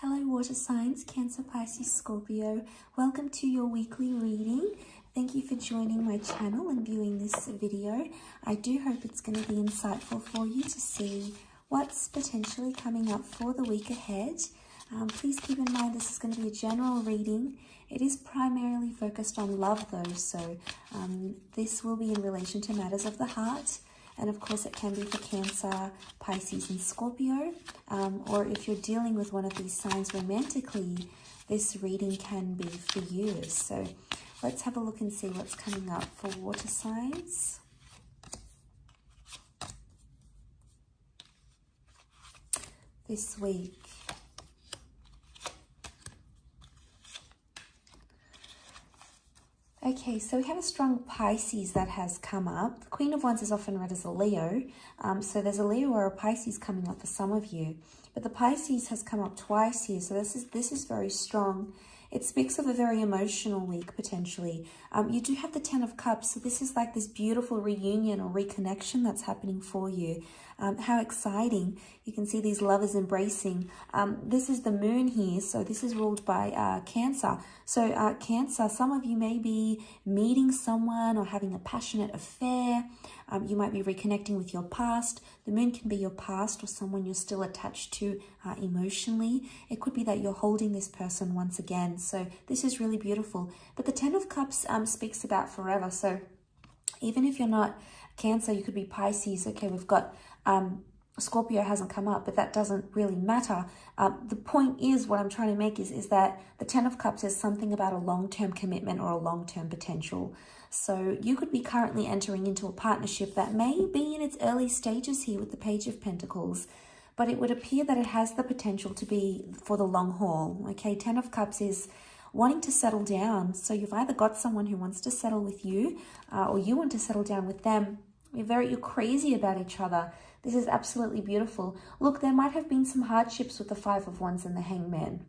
Hello water signs, Cancer, Pisces, Scorpio. Welcome to your weekly reading. Thank you for joining my channel and viewing this video. I do hope it's going to be insightful for you to see what's potentially coming up for the week ahead. Please keep in mind this is going to be a general reading. It is primarily focused on love though, so this will be in relation to matters of the heart. And of course, it can be for Cancer, Pisces, and Scorpio. Or if you're dealing with one of these signs romantically, this reading can be for you. So let's have a look and see what's coming up for water signs. This week. Okay, so we have a strong Pisces that has come up. The Queen of Wands is often read as a Leo. So there's a Leo or a Pisces coming up for some of you. But the Pisces has come up twice here, so this is very strong. It speaks of a very emotional week, potentially. You do have the Ten of Cups, so this is like this beautiful reunion or reconnection that's happening for you. How exciting. You can see these lovers embracing. This is the moon here, so this is ruled by Cancer. So Cancer, some of you may be meeting someone or having a passionate affair. You might be reconnecting with your past. The moon can be your past or someone you're still attached to emotionally. It could be that you're holding this person once again. So this is really beautiful. But the Ten of Cups speaks about forever. So even if you're not Cancer, you could be Pisces. Okay, we've got Scorpio hasn't come up, but that doesn't really matter. The point is, what I'm trying to make is that the Ten of Cups is something about a long-term commitment or a long-term potential. So you could be currently entering into a partnership that may be in its early stages here with the Page of Pentacles, but it would appear that it has the potential to be for the long haul. Okay, Ten of Cups is wanting to settle down. So you've either got someone who wants to settle with you or you want to settle down with them. You're crazy about each other. This is absolutely beautiful. Look, there might have been some hardships with the Five of Wands and the Hangman.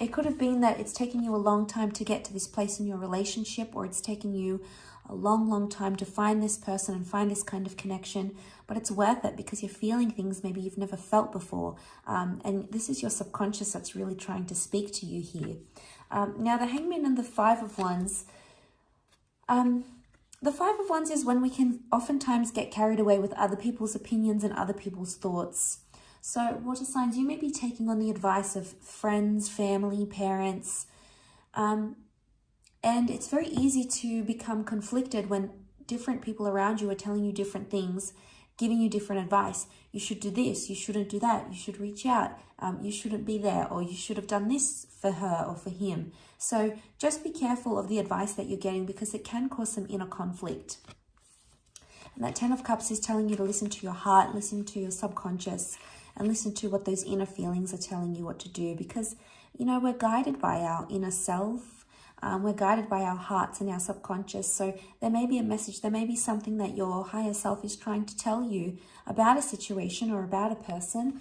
It could have been that it's taken you a long time to get to this place in your relationship, or it's taken you a long time to find this person and find this kind of connection, but it's worth it because you're feeling things maybe you've never felt before. And this is your subconscious that's really trying to speak to you here. Now, the Hangman and the Five of Wands, the Five of Wands is when we can oftentimes get carried away with other people's opinions and other people's thoughts. So water signs, you may be taking on the advice of friends, family, parents, and it's very easy to become conflicted when different people around you are telling you different things, giving you different advice. You should do this, you shouldn't do that, you should reach out, you shouldn't be there, or you should have done this for her or for him. So just be careful of the advice that you're getting because it can cause some inner conflict. And that Ten of Cups is telling you to listen to your heart, listen to your subconscious, and listen to what those inner feelings are telling you what to do, because, you know, we're guided by our inner self. We're guided by our hearts and our subconscious. So there may be a message, there may be something that your higher self is trying to tell you about a situation or about a person,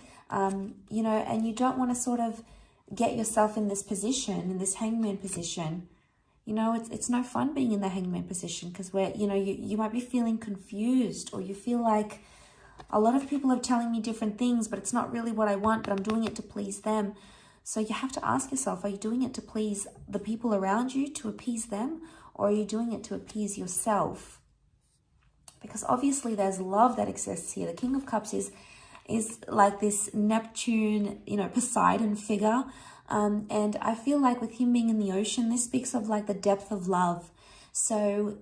you know, and you don't want to sort of get yourself in this position, in this Hangman position. You know, it's no fun being in the Hangman position because you might be feeling confused, or you feel like a lot of people are telling me different things, but it's not really what I want, but I'm doing it to please them. So you have to ask yourself, are you doing it to please the people around you, to appease them, or are you doing it to appease yourself? Because obviously there's love that exists here. The King of Cups is like this Neptune, you know, Poseidon figure. And I feel like with him being in the ocean, this speaks of like the depth of love. So,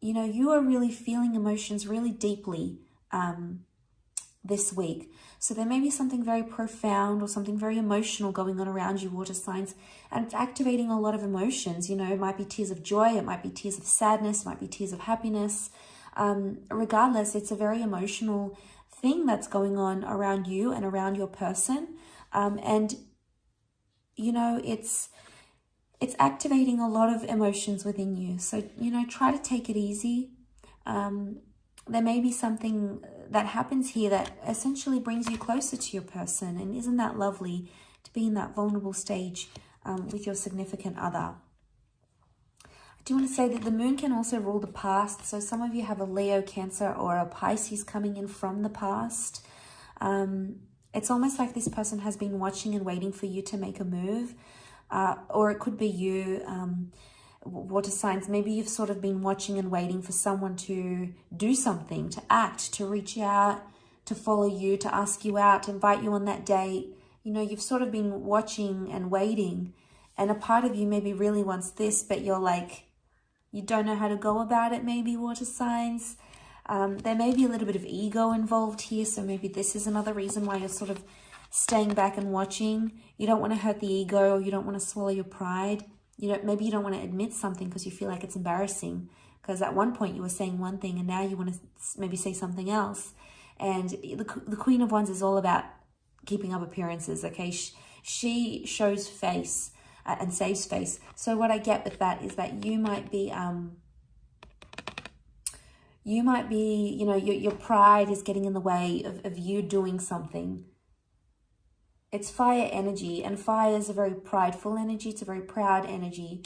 you know, you are really feeling emotions really deeply this week. So there may be something very profound or something very emotional going on around you, water signs, and it's activating a lot of emotions. You know, it might be tears of joy, it might be tears of sadness, it might be tears of happiness. Regardless, it's a very emotional thing that's going on around you and around your person. And, you know, it's activating a lot of emotions within you. So, you know, try to take it easy. There may be something that happens here that essentially brings you closer to your person. And isn't that lovely to be in that vulnerable stage with your significant other? I do want to say that the moon can also rule the past. So some of you have a Leo, Cancer, or a Pisces coming in from the past. It's almost like this person has been watching and waiting for you to make a move. Or it could be you, water signs. Maybe you've sort of been watching and waiting for someone to do something, to act, to reach out, to follow you, to ask you out, to invite you on that date. You know, you've sort of been watching and waiting, and a part of you maybe really wants this, but you're like, you don't know how to go about it, maybe, water signs. There may be a little bit of ego involved here, so maybe this is another reason why you're sort of staying back and watching. You don't want to hurt the ego, or you don't want to swallow your pride. Maybe you don't want to admit something because you feel like it's embarrassing, because at one point you were saying one thing and now you want to maybe say something else. And the Queen of Wands is all about keeping up appearances, okay? She shows face and saves face. So what I get with that is that you might be, your pride is getting in the way of you doing something. It's fire energy, and fire is a very prideful energy. It's a very proud energy.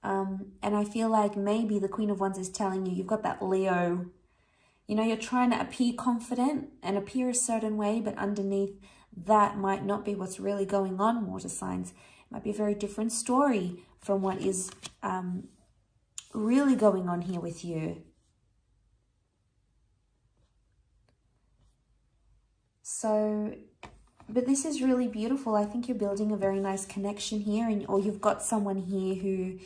And I feel like maybe the Queen of Wands is telling you, you've got that Leo. You're trying to appear confident and appear a certain way, but underneath that might not be what's really going on, water signs. It might be a very different story from what is really going on here with you. So, but this is really beautiful. I think you're building a very nice connection here, or you've got someone here who,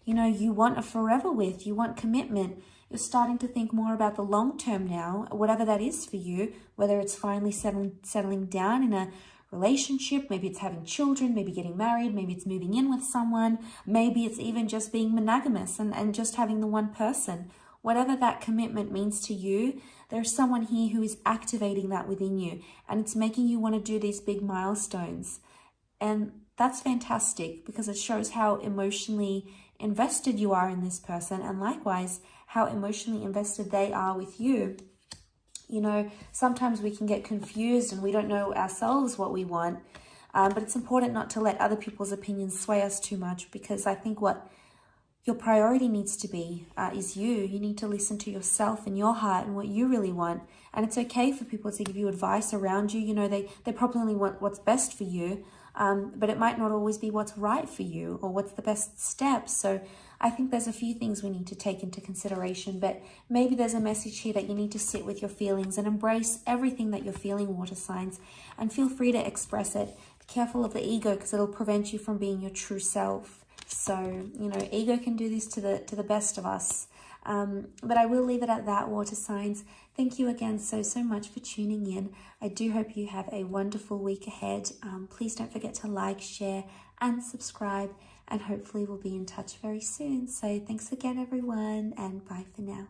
you want a forever with, you want commitment. You're starting to think more about the long term now, whatever that is for you, whether it's finally settling down in a relationship, maybe it's having children, maybe getting married, maybe it's moving in with someone, maybe it's even just being monogamous and just having the one person. Whatever that commitment means to you, there's someone here who is activating that within you, and it's making you want to do these big milestones. And that's fantastic, because it shows how emotionally invested you are in this person, and likewise how emotionally invested they are with you. Sometimes we can get confused and we don't know ourselves what we want, but it's important not to let other people's opinions sway us too much, because I think what your priority needs to be is you. You need to listen to yourself and your heart and what you really want. And it's okay for people to give you advice around you. They probably want what's best for you, but it might not always be what's right for you or what's the best steps. So I think there's a few things we need to take into consideration, but maybe there's a message here that you need to sit with your feelings and embrace everything that you're feeling, water signs, and feel free to express it. Be careful of the ego, because it'll prevent you from being your true self. So, ego can do this to the best of us. But I will leave it at that, water signs. Thank you again so much for tuning in. I do hope you have a wonderful week ahead. Please don't forget to like, share, and subscribe. And hopefully we'll be in touch very soon. So thanks again, everyone, and bye for now.